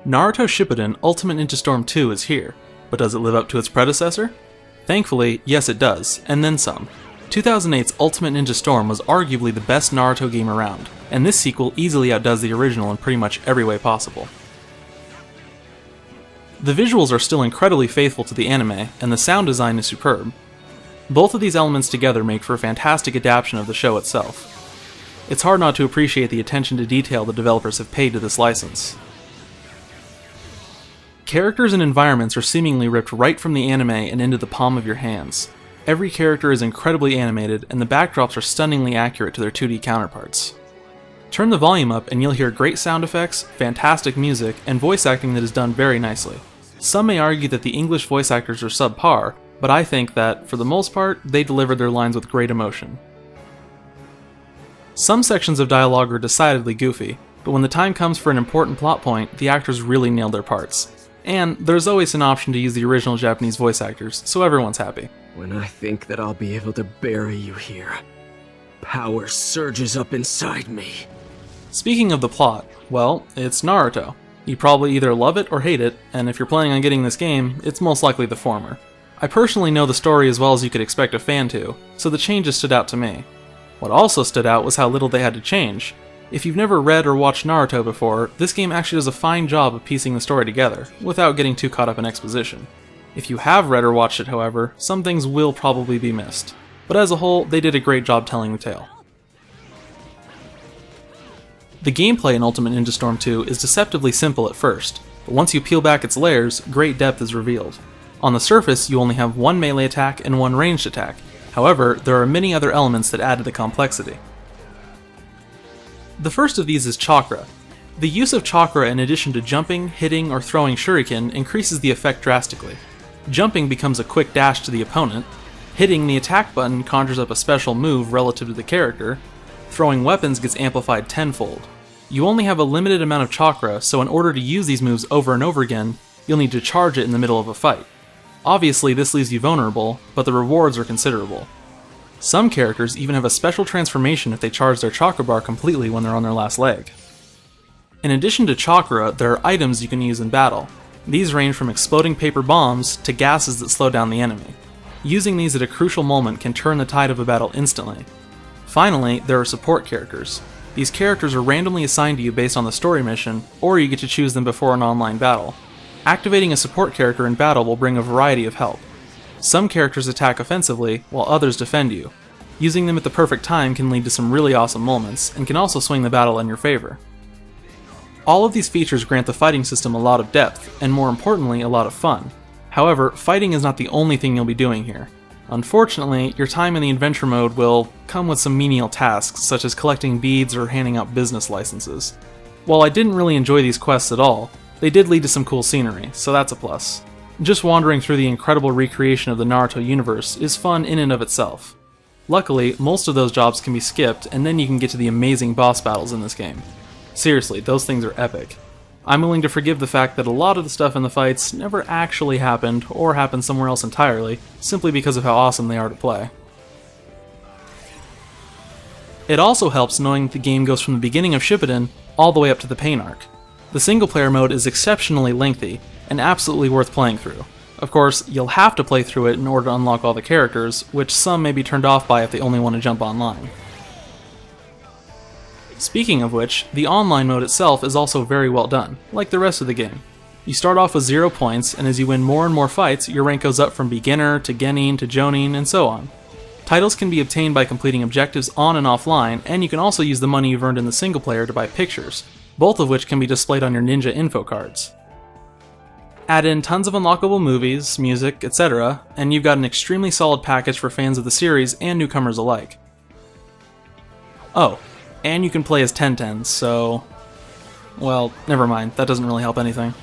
Naruto Shippuden Ultimate Ninja Storm 2 is here, but does it live up to its predecessor? Thankfully, yes it does, and then some. 2008's Ultimate Ninja Storm was arguably the best Naruto game around, and this sequel easily outdoes the original in pretty much every way possible. The visuals are still incredibly faithful to the anime, and the sound design is superb. Both of these elements together make for a fantastic adaptation of the show itself. It's hard not to appreciate the attention to detail the developers have paid to this license. Characters and environments are seemingly ripped right from the anime and into the palm of your hands. Every character is incredibly animated, and the backdrops are stunningly accurate to their 2D counterparts. Turn the volume up and you'll hear great sound effects, fantastic music, and voice acting that is done very nicely. Some may argue that the English voice actors are subpar, but I think that, for the most part, they delivered their lines with great emotion. Some sections of dialogue are decidedly goofy, but when the time comes for an important plot point, the actors really nailed their parts. And there's always an option to use the original Japanese voice actors, so everyone's happy. When I think that I'll be able to bury you here, power surges up inside me. Speaking of the plot, well, it's Naruto. You probably either love it or hate it, and if you're planning on getting this game, it's most likely the former. I personally know the story as well as you could expect a fan to, so the changes stood out to me. What also stood out was how little they had to change. If you've never read or watched Naruto before, this game actually does a fine job of piecing the story together, without getting too caught up in exposition. If you have read or watched it, however, some things will probably be missed. But as a whole, they did a great job telling the tale. The gameplay in Ultimate Ninja Storm 2 is deceptively simple at first, but once you peel back its layers, great depth is revealed. On the surface, you only have one melee attack and one ranged attack. However, there are many other elements that add to the complexity. The first of these is chakra. The use of chakra in addition to jumping, hitting, or throwing shuriken increases the effect drastically. Jumping becomes a quick dash to the opponent, hitting the attack button conjures up a special move relative to the character, throwing weapons gets amplified tenfold. You only have a limited amount of chakra, so in order to use these moves over and over again, you'll need to charge it in the middle of a fight. Obviously this leaves you vulnerable, but the rewards are considerable. Some characters even have a special transformation if they charge their chakra bar completely when they're on their last leg. In addition to chakra, there are items you can use in battle. These range from exploding paper bombs to gases that slow down the enemy. Using these at a crucial moment can turn the tide of a battle instantly. Finally, there are support characters. These characters are randomly assigned to you based on the story mission, or you get to choose them before an online battle. Activating a support character in battle will bring a variety of help. Some characters attack offensively, while others defend you. Using them at the perfect time can lead to some really awesome moments, and can also swing the battle in your favor. All of these features grant the fighting system a lot of depth, and more importantly, a lot of fun. However, fighting is not the only thing you'll be doing here. Unfortunately, your time in the adventure mode will come with some menial tasks, such as collecting beads or handing out business licenses. While I didn't really enjoy these quests at all, they did lead to some cool scenery, so that's a plus. Just wandering through the incredible recreation of the Naruto universe is fun in and of itself. Luckily, most of those jobs can be skipped, and then you can get to the amazing boss battles in this game. Seriously, those things are epic. I'm willing to forgive the fact that a lot of the stuff in the fights never actually happened, or happened somewhere else entirely, simply because of how awesome they are to play. It also helps knowing that the game goes from the beginning of Shippuden all the way up to the Pain arc. The single player mode is exceptionally lengthy, and absolutely worth playing through. Of course, you'll have to play through it in order to unlock all the characters, which some may be turned off by if they only want to jump online. Speaking of which, the online mode itself is also very well done, like the rest of the game. You start off with 0 points, and as you win more and more fights, your rank goes up from beginner to genin to jonin, and so on. Titles can be obtained by completing objectives on and offline, and you can also use the money you've earned in the single player to buy pictures, both of which can be displayed on your ninja info cards. Add in tons of unlockable movies, music, etc., and you've got an extremely solid package for fans of the series and newcomers alike. Oh, and you can play as Tentens, so... well, never mind, that doesn't really help anything.